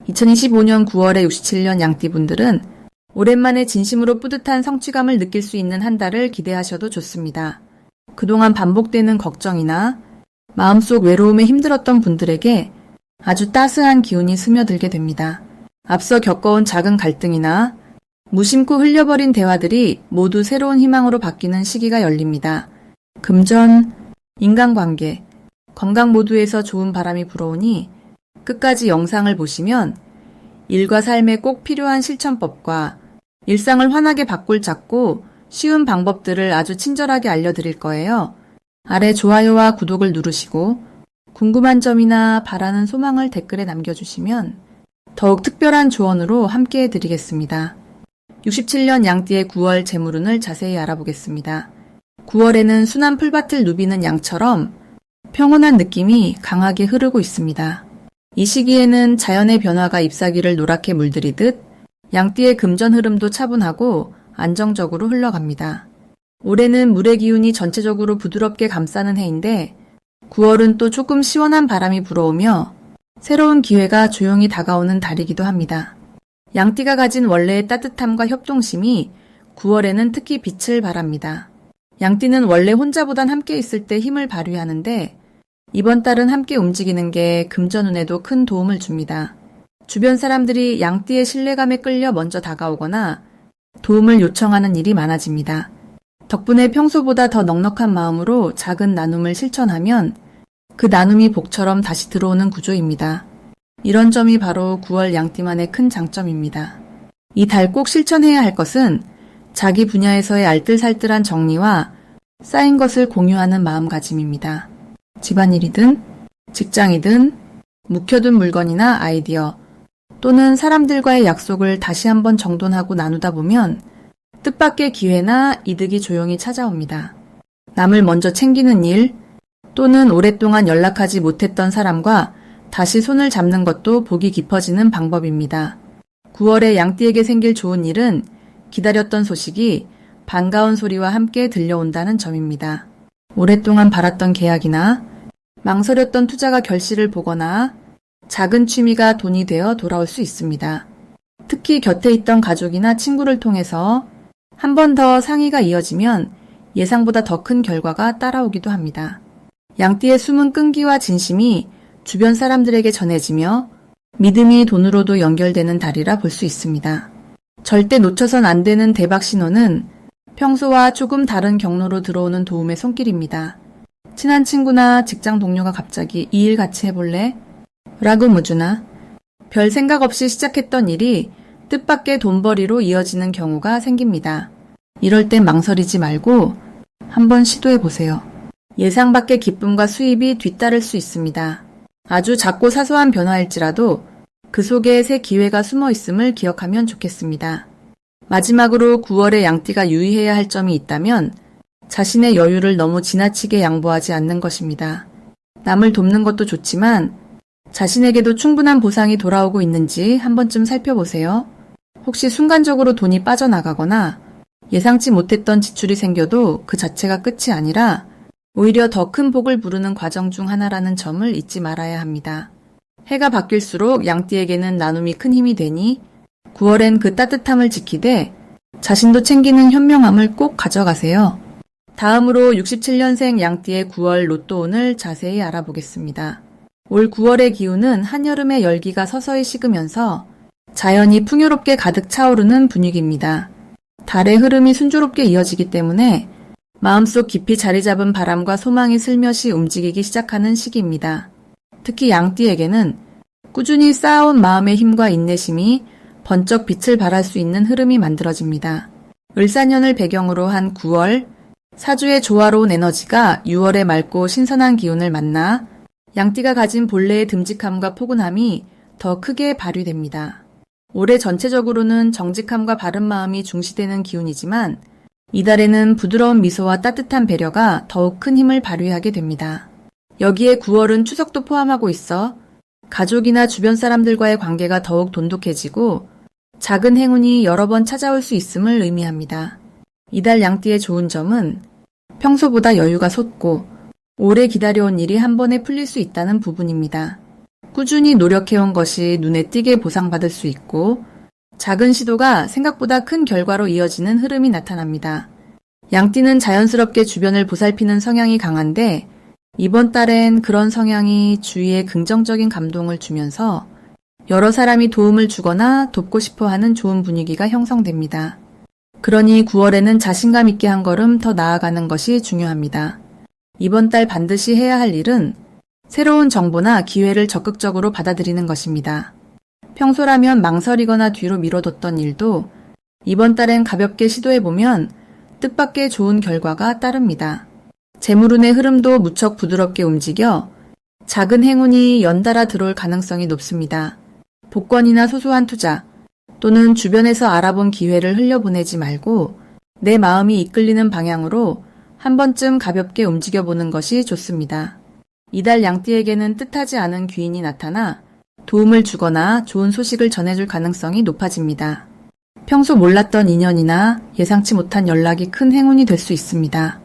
2025년 9월에 67년 양띠분들은 오랜만에 진심으로 뿌듯한 성취감을 느낄 수 있는 한 달을 기대하셔도 좋습니다. 그동안 반복되는 걱정이나 마음속 외로움에 힘들었던 분들에게 아주 따스한 기운이 스며들게 됩니다. 앞서 겪어온 작은 갈등이나 무심코 흘려버린 대화들이 모두 새로운 희망으로 바뀌는 시기가 열립니다. 금전, 인간관계, 건강 모두에서 좋은 바람이 불어오니 끝까지 영상을 보시면 일과 삶에 꼭 필요한 실천법과 일상을 환하게 바꿀 작고 쉬운 방법들을 아주 친절하게 알려드릴 거예요. 아래 좋아요와 구독을 누르시고 궁금한 점이나 바라는 소망을 댓글에 남겨주시면 더욱 특별한 조언으로 함께 해드리겠습니다. 67년 양띠의 9월 재물운을 자세히 알아보겠습니다. 9월에는 순한 풀밭을 누비는 양처럼 평온한 느낌이 강하게 흐르고 있습니다. 이 시기에는 자연의 변화가 잎사귀를 노랗게 물들이듯 양띠의 금전 흐름도 차분하고 안정적으로 흘러갑니다. 올해는 물의 기운이 전체적으로 부드럽게 감싸는 해인데 9월은 또 조금 시원한 바람이 불어오며 새로운 기회가 조용히 다가오는 달이기도 합니다. 양띠가 가진 원래의 따뜻함과 협동심이 9월에는 특히 빛을 발합니다. 양띠는 원래 혼자보단 함께 있을 때 힘을 발휘하는데 이번 달은 함께 움직이는 게 금전운에도 큰 도움을 줍니다. 주변 사람들이 양띠의 신뢰감에 끌려 먼저 다가오거나 도움을 요청하는 일이 많아집니다. 덕분에 평소보다 더 넉넉한 마음으로 작은 나눔을 실천하면 그 나눔이 복처럼 다시 들어오는 구조입니다. 이런 점이 바로 9월 양띠만의 큰 장점입니다. 이 달 꼭 실천해야 할 것은 자기 분야에서의 알뜰살뜰한 정리와 쌓인 것을 공유하는 마음가짐입니다. 집안일이든 직장이든 묵혀둔 물건이나 아이디어 또는 사람들과의 약속을 다시 한번 정돈하고 나누다 보면 뜻밖의 기회나 이득이 조용히 찾아옵니다. 남을 먼저 챙기는 일 또는 오랫동안 연락하지 못했던 사람과 다시 손을 잡는 것도 복이 깊어지는 방법입니다. 9월에 양띠에게 생길 좋은 일은 기다렸던 소식이 반가운 소리와 함께 들려온다는 점입니다. 오랫동안 바랐던 계약이나 망설였던 투자가 결실을 보거나 작은 취미가 돈이 되어 돌아올 수 있습니다. 특히 곁에 있던 가족이나 친구를 통해서 한 번 더 상의가 이어지면 예상보다 더 큰 결과가 따라오기도 합니다. 양띠의 숨은 끈기와 진심이 주변 사람들에게 전해지며 믿음이 돈으로도 연결되는 달이라 볼 수 있습니다. 절대 놓쳐선 안 되는 대박 신호는 평소와 조금 다른 경로로 들어오는 도움의 손길입니다. 친한 친구나 직장 동료가 갑자기 이 일 같이 해볼래? 라고 묻으나 별 생각 없이 시작했던 일이 뜻밖의 돈벌이로 이어지는 경우가 생깁니다. 이럴 땐 망설이지 말고 한번 시도해보세요. 예상 밖의 기쁨과 수입이 뒤따를 수 있습니다. 아주 작고 사소한 변화일지라도 그 속에 새 기회가 숨어 있음을 기억하면 좋겠습니다. 마지막으로 9월에 양띠가 유의해야 할 점이 있다면 자신의 여유를 너무 지나치게 양보하지 않는 것입니다. 남을 돕는 것도 좋지만 자신에게도 충분한 보상이 돌아오고 있는지 한 번쯤 살펴보세요. 혹시 순간적으로 돈이 빠져나가거나 예상치 못했던 지출이 생겨도 그 자체가 끝이 아니라 오히려 더 큰 복을 부르는 과정 중 하나라는 점을 잊지 말아야 합니다. 해가 바뀔수록 양띠에게는 나눔이 큰 힘이 되니 9월엔 그 따뜻함을 지키되 자신도 챙기는 현명함을 꼭 가져가세요. 다음으로 67년생 양띠의 9월 로또운을 자세히 알아보겠습니다. 올 9월의 기운은 한여름의 열기가 서서히 식으면서 자연이 풍요롭게 가득 차오르는 분위기입니다. 달의 흐름이 순조롭게 이어지기 때문에 마음속 깊이 자리 잡은 바람과 소망이 슬며시 움직이기 시작하는 시기입니다. 특히 양띠에게는 꾸준히 쌓아온 마음의 힘과 인내심이 번쩍 빛을 발할 수 있는 흐름이 만들어집니다. 을사년을 배경으로 한 9월, 사주의 조화로운 에너지가 6월의 맑고 신선한 기운을 만나 양띠가 가진 본래의 듬직함과 포근함이 더 크게 발휘됩니다. 올해 전체적으로는 정직함과 바른 마음이 중시되는 기운이지만 이달에는 부드러운 미소와 따뜻한 배려가 더욱 큰 힘을 발휘하게 됩니다. 여기에 9월은 추석도 포함하고 있어 가족이나 주변 사람들과의 관계가 더욱 돈독해지고 작은 행운이 여러 번 찾아올 수 있음을 의미합니다. 이달 양띠의 좋은 점은 평소보다 여유가 솟고 오래 기다려온 일이 한 번에 풀릴 수 있다는 부분입니다. 꾸준히 노력해온 것이 눈에 띄게 보상받을 수 있고 작은 시도가 생각보다 큰 결과로 이어지는 흐름이 나타납니다. 양띠는 자연스럽게 주변을 보살피는 성향이 강한데 이번 달엔 그런 성향이 주위에 긍정적인 감동을 주면서 여러 사람이 도움을 주거나 돕고 싶어 하는 좋은 분위기가 형성됩니다. 그러니 9월에는 자신감 있게 한 걸음 더 나아가는 것이 중요합니다. 이번 달 반드시 해야 할 일은 새로운 정보나 기회를 적극적으로 받아들이는 것입니다. 평소라면 망설이거나 뒤로 미뤄뒀던 일도 이번 달엔 가볍게 시도해보면 뜻밖의 좋은 결과가 따릅니다. 재물운의 흐름도 무척 부드럽게 움직여 작은 행운이 연달아 들어올 가능성이 높습니다. 복권이나 소소한 투자 또는 주변에서 알아본 기회를 흘려보내지 말고 내 마음이 이끌리는 방향으로 한 번쯤 가볍게 움직여보는 것이 좋습니다. 이달 양띠에게는 뜻하지 않은 귀인이 나타나 도움을 주거나 좋은 소식을 전해줄 가능성이 높아집니다. 평소 몰랐던 인연이나 예상치 못한 연락이 큰 행운이 될 수 있습니다.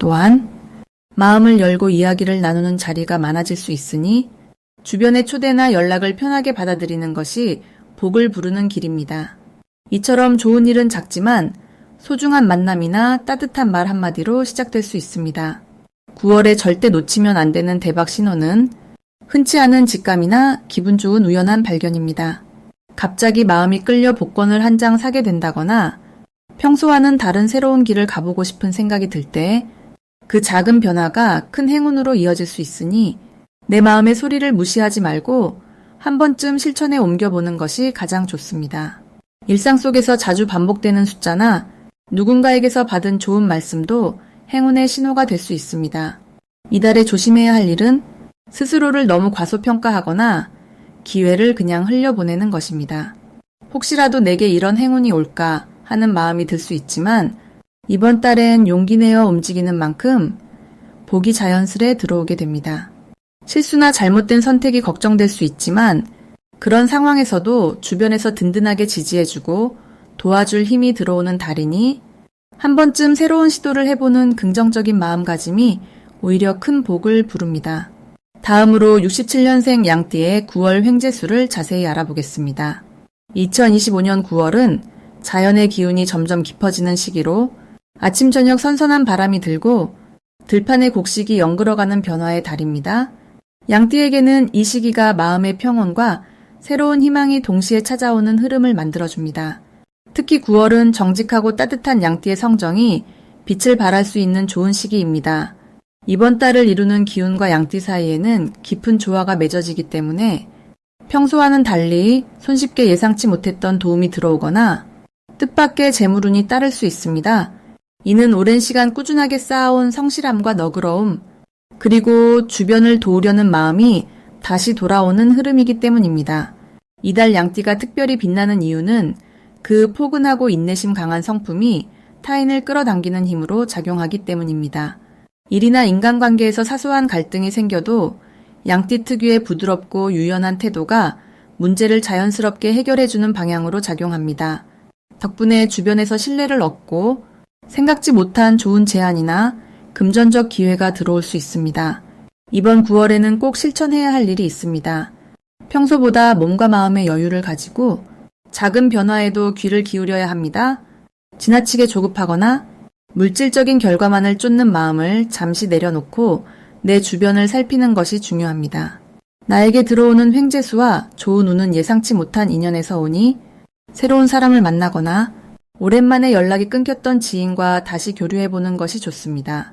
또한 마음을 열고 이야기를 나누는 자리가 많아질 수 있으니 주변의 초대나 연락을 편하게 받아들이는 것이 복을 부르는 길입니다. 이처럼 좋은 일은 작지만 소중한 만남이나 따뜻한 말 한마디로 시작될 수 있습니다. 9월에 절대 놓치면 안 되는 대박 신호는 흔치 않은 직감이나 기분 좋은 우연한 발견입니다. 갑자기 마음이 끌려 복권을 한 장 사게 된다거나 평소와는 다른 새로운 길을 가보고 싶은 생각이 들 때 그 작은 변화가 큰 행운으로 이어질 수 있으니 내 마음의 소리를 무시하지 말고 한 번쯤 실천에 옮겨보는 것이 가장 좋습니다. 일상 속에서 자주 반복되는 숫자나 누군가에게서 받은 좋은 말씀도 행운의 신호가 될 수 있습니다. 이달에 조심해야 할 일은 스스로를 너무 과소평가하거나 기회를 그냥 흘려보내는 것입니다. 혹시라도 내게 이런 행운이 올까 하는 마음이 들 수 있지만 이번 달엔 용기 내어 움직이는 만큼 복이 자연스레 들어오게 됩니다. 실수나 잘못된 선택이 걱정될 수 있지만 그런 상황에서도 주변에서 든든하게 지지해주고 도와줄 힘이 들어오는 달이니 한 번쯤 새로운 시도를 해보는 긍정적인 마음가짐이 오히려 큰 복을 부릅니다. 다음으로 67년생 양띠의 9월 횡재수를 자세히 알아보겠습니다. 2025년 9월은 자연의 기운이 점점 깊어지는 시기로 아침 저녁 선선한 바람이 들고 들판의 곡식이 연그러가는 변화의 달입니다. 양띠에게는 이 시기가 마음의 평온과 새로운 희망이 동시에 찾아오는 흐름을 만들어줍니다. 특히 9월은 정직하고 따뜻한 양띠의 성정이 빛을 발할 수 있는 좋은 시기입니다. 이번 달을 이루는 기운과 양띠 사이에는 깊은 조화가 맺어지기 때문에 평소와는 달리 손쉽게 예상치 못했던 도움이 들어오거나 뜻밖의 재물운이 따를 수 있습니다. 이는 오랜 시간 꾸준하게 쌓아온 성실함과 너그러움, 그리고 주변을 도우려는 마음이 다시 돌아오는 흐름이기 때문입니다. 이달 양띠가 특별히 빛나는 이유는 그 포근하고 인내심 강한 성품이 타인을 끌어당기는 힘으로 작용하기 때문입니다. 일이나 인간관계에서 사소한 갈등이 생겨도 양띠 특유의 부드럽고 유연한 태도가 문제를 자연스럽게 해결해주는 방향으로 작용합니다. 덕분에 주변에서 신뢰를 얻고 생각지 못한 좋은 제안이나 금전적 기회가 들어올 수 있습니다. 이번 9월에는 꼭 실천해야 할 일이 있습니다. 평소보다 몸과 마음의 여유를 가지고 작은 변화에도 귀를 기울여야 합니다. 지나치게 조급하거나 물질적인 결과만을 쫓는 마음을 잠시 내려놓고 내 주변을 살피는 것이 중요합니다. 나에게 들어오는 횡재수와 좋은 운은 예상치 못한 인연에서 오니 새로운 사람을 만나거나 오랜만에 연락이 끊겼던 지인과 다시 교류해보는 것이 좋습니다.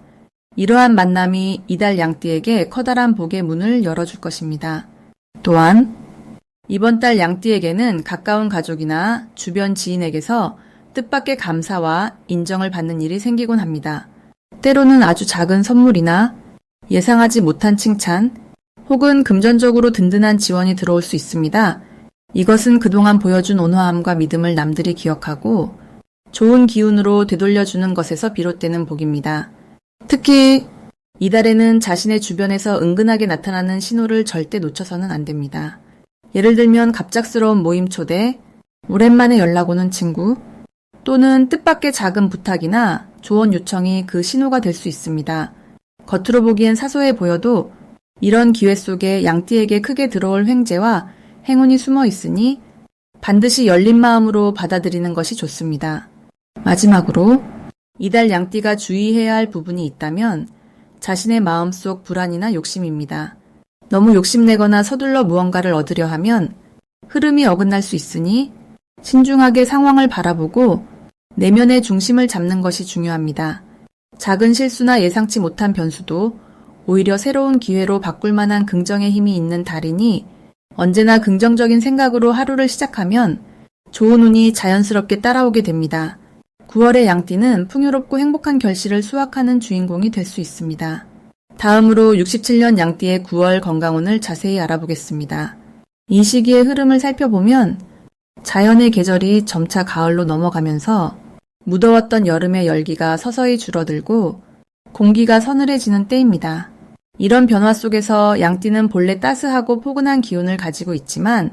이러한 만남이 이달 양띠에게 커다란 복의 문을 열어줄 것입니다. 또한 이번 달 양띠에게는 가까운 가족이나 주변 지인에게서 뜻밖의 감사와 인정을 받는 일이 생기곤 합니다. 때로는 아주 작은 선물이나 예상하지 못한 칭찬 혹은 금전적으로 든든한 지원이 들어올 수 있습니다. 이것은 그동안 보여준 온화함과 믿음을 남들이 기억하고 좋은 기운으로 되돌려주는 것에서 비롯되는 복입니다. 특히 이달에는 자신의 주변에서 은근하게 나타나는 신호를 절대 놓쳐서는 안 됩니다. 예를 들면 갑작스러운 모임 초대, 오랜만에 연락 오는 친구, 또는 뜻밖의 작은 부탁이나 조언 요청이 그 신호가 될 수 있습니다. 겉으로 보기엔 사소해 보여도 이런 기회 속에 양띠에게 크게 들어올 횡재와 행운이 숨어 있으니 반드시 열린 마음으로 받아들이는 것이 좋습니다. 마지막으로 이달 양띠가 주의해야 할 부분이 있다면 자신의 마음속 불안이나 욕심입니다. 너무 욕심내거나 서둘러 무언가를 얻으려 하면 흐름이 어긋날 수 있으니 신중하게 상황을 바라보고 내면의 중심을 잡는 것이 중요합니다. 작은 실수나 예상치 못한 변수도 오히려 새로운 기회로 바꿀 만한 긍정의 힘이 있는 달이니 언제나 긍정적인 생각으로 하루를 시작하면 좋은 운이 자연스럽게 따라오게 됩니다. 9월의 양띠는 풍요롭고 행복한 결실을 수확하는 주인공이 될 수 있습니다. 다음으로 67년 양띠의 9월 건강운을 자세히 알아보겠습니다. 이 시기의 흐름을 살펴보면 자연의 계절이 점차 가을로 넘어가면서 무더웠던 여름의 열기가 서서히 줄어들고 공기가 서늘해지는 때입니다. 이런 변화 속에서 양띠는 본래 따스하고 포근한 기운을 가지고 있지만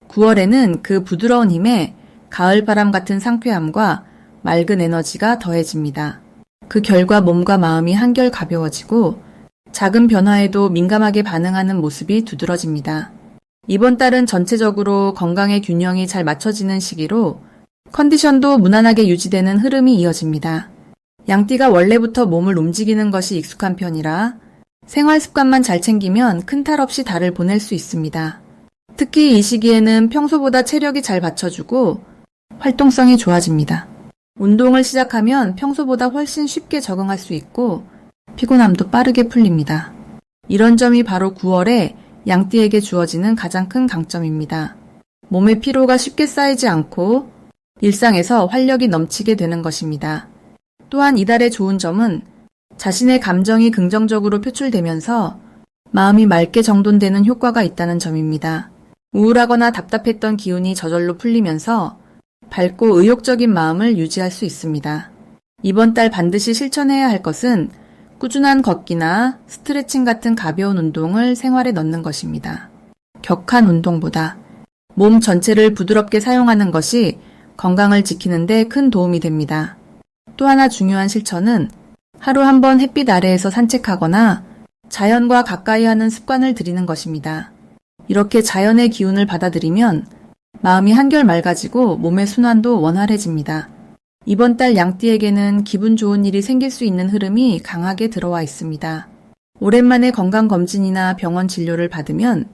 9월에는 그 부드러운 힘에 가을바람 같은 상쾌함과 맑은 에너지가 더해집니다. 그 결과 몸과 마음이 한결 가벼워지고 작은 변화에도 민감하게 반응하는 모습이 두드러집니다. 이번 달은 전체적으로 건강의 균형이 잘 맞춰지는 시기로 컨디션도 무난하게 유지되는 흐름이 이어집니다. 양띠가 원래부터 몸을 움직이는 것이 익숙한 편이라 생활 습관만 잘 챙기면 큰 탈 없이 달을 보낼 수 있습니다. 특히 이 시기에는 평소보다 체력이 잘 받쳐주고 활동성이 좋아집니다. 운동을 시작하면 평소보다 훨씬 쉽게 적응할 수 있고 피곤함도 빠르게 풀립니다. 이런 점이 바로 9월에 양띠에게 주어지는 가장 큰 강점입니다. 몸의 피로가 쉽게 쌓이지 않고 일상에서 활력이 넘치게 되는 것입니다. 또한 이달의 좋은 점은 자신의 감정이 긍정적으로 표출되면서 마음이 맑게 정돈되는 효과가 있다는 점입니다. 우울하거나 답답했던 기운이 저절로 풀리면서 밝고 의욕적인 마음을 유지할 수 있습니다. 이번 달 반드시 실천해야 할 것은 꾸준한 걷기나 스트레칭 같은 가벼운 운동을 생활에 넣는 것입니다. 격한 운동보다 몸 전체를 부드럽게 사용하는 것이 건강을 지키는 데 큰 도움이 됩니다. 또 하나 중요한 실천은 하루 한 번 햇빛 아래에서 산책하거나 자연과 가까이 하는 습관을 들이는 것입니다. 이렇게 자연의 기운을 받아들이면 마음이 한결 맑아지고 몸의 순환도 원활해집니다. 이번 달 양띠에게는 기분 좋은 일이 생길 수 있는 흐름이 강하게 들어와 있습니다. 오랜만에 건강검진이나 병원 진료를 받으면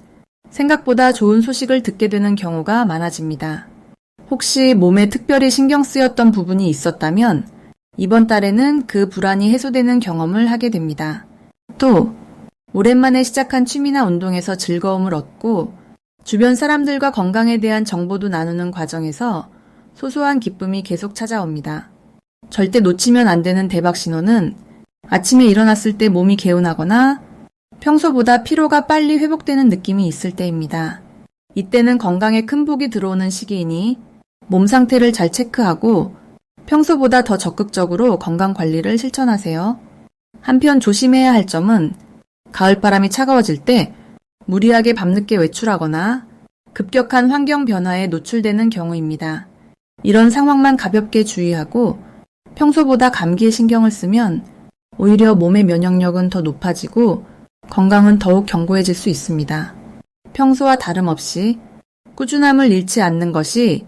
생각보다 좋은 소식을 듣게 되는 경우가 많아집니다. 혹시 몸에 특별히 신경 쓰였던 부분이 있었다면 이번 달에는 그 불안이 해소되는 경험을 하게 됩니다. 또 오랜만에 시작한 취미나 운동에서 즐거움을 얻고 주변 사람들과 건강에 대한 정보도 나누는 과정에서 소소한 기쁨이 계속 찾아옵니다. 절대 놓치면 안 되는 대박 신호는 아침에 일어났을 때 몸이 개운하거나 평소보다 피로가 빨리 회복되는 느낌이 있을 때입니다. 이때는 건강에 큰 복이 들어오는 시기이니 몸 상태를 잘 체크하고 평소보다 더 적극적으로 건강 관리를 실천하세요. 한편 조심해야 할 점은 가을바람이 차가워질 때 무리하게 밤늦게 외출하거나 급격한 환경 변화에 노출되는 경우입니다. 이런 상황만 가볍게 주의하고 평소보다 감기에 신경을 쓰면 오히려 몸의 면역력은 더 높아지고 건강은 더욱 견고해질 수 있습니다. 평소와 다름없이 꾸준함을 잃지 않는 것이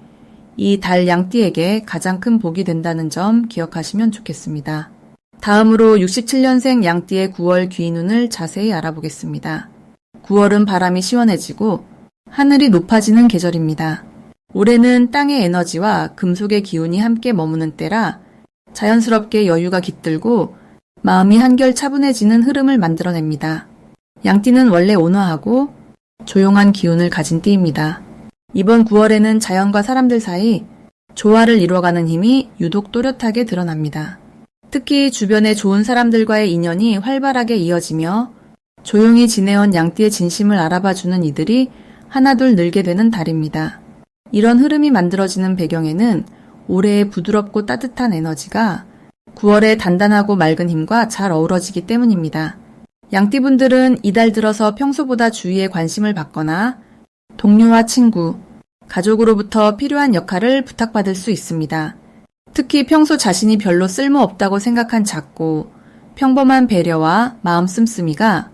이 달 양띠에게 가장 큰 복이 된다는 점 기억하시면 좋겠습니다. 다음으로 67년생 양띠의 9월 귀인운을 자세히 알아보겠습니다. 9월은 바람이 시원해지고 하늘이 높아지는 계절입니다. 올해는 땅의 에너지와 금속의 기운이 함께 머무는 때라 자연스럽게 여유가 깃들고 마음이 한결 차분해지는 흐름을 만들어냅니다. 양띠는 원래 온화하고 조용한 기운을 가진 띠입니다. 이번 9월에는 자연과 사람들 사이 조화를 이루어가는 힘이 유독 또렷하게 드러납니다. 특히 주변의 좋은 사람들과의 인연이 활발하게 이어지며 조용히 지내온 양띠의 진심을 알아봐주는 이들이 하나둘 늘게 되는 달입니다. 이런 흐름이 만들어지는 배경에는 올해의 부드럽고 따뜻한 에너지가 9월의 단단하고 맑은 힘과 잘 어우러지기 때문입니다. 양띠분들은 이달 들어서 평소보다 주위에 관심을 받거나 동료와 친구, 가족으로부터 필요한 역할을 부탁받을 수 있습니다. 특히 평소 자신이 별로 쓸모없다고 생각한 작고 평범한 배려와 마음 씀씀이가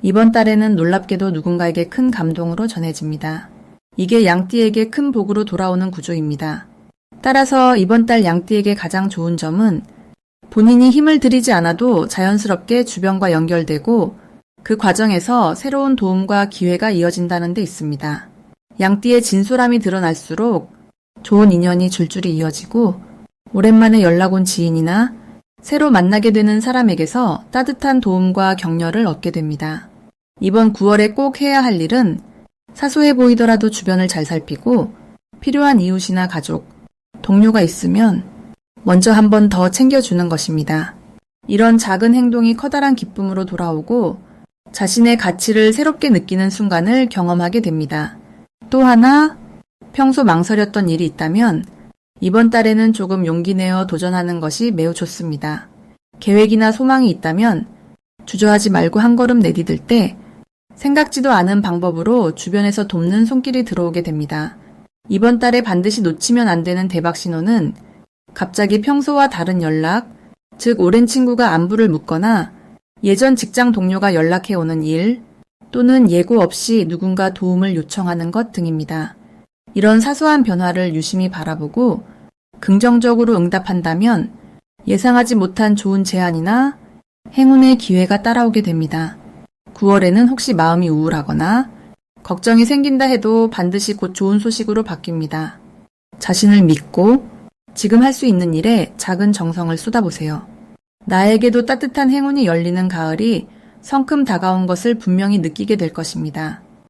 이번 달에는 놀랍게도 누군가에게 큰 감동으로 전해집니다. 이게 양띠에게 큰 복으로 돌아오는 구조입니다. 따라서 이번 달 양띠에게 가장 좋은 점은 본인이 힘을 들이지 않아도 자연스럽게 주변과 연결되고 그 과정에서 새로운 도움과 기회가 이어진다는 데 있습니다. 양띠의 진솔함이 드러날수록 좋은 인연이 줄줄이 이어지고 오랜만에 연락 온 지인이나 새로 만나게 되는 사람에게서 따뜻한 도움과 격려를 얻게 됩니다. 이번 9월에 꼭 해야 할 일은 사소해 보이더라도 주변을 잘 살피고 필요한 이웃이나 가족, 동료가 있으면 먼저 한 번 더 챙겨주는 것입니다. 이런 작은 행동이 커다란 기쁨으로 돌아오고 자신의 가치를 새롭게 느끼는 순간을 경험하게 됩니다. 또 하나, 평소 망설였던 일이 있다면 이번 달에는 조금 용기 내어 도전하는 것이 매우 좋습니다. 계획이나 소망이 있다면 주저하지 말고 한 걸음 내디딜 때 생각지도 않은 방법으로 주변에서 돕는 손길이 들어오게 됩니다. 이번 달에 반드시 놓치면 안 되는 대박 신호는 갑자기 평소와 다른 연락, 즉 오랜 친구가 안부를 묻거나 예전 직장 동료가 연락해 오는 일, 또는 예고 없이 누군가 도움을 요청하는 것 등입니다. 이런 사소한 변화를 유심히 바라보고 긍정적으로 응답한다면 예상하지 못한 좋은 제안이나 행운의 기회가 따라오게 됩니다. 9월에는 혹시 마음이 우울하거나 걱정이 생긴다 해도 반드시 곧 좋은 소식으로 바뀝니다. 자신을 믿고 지금 할 수 있는 일에 작은 정성을 쏟아보세요. 나에게도 따뜻한 행운이 열리는 가을이 성큼 다가온 것을 분명히 느끼게 될 것입니다.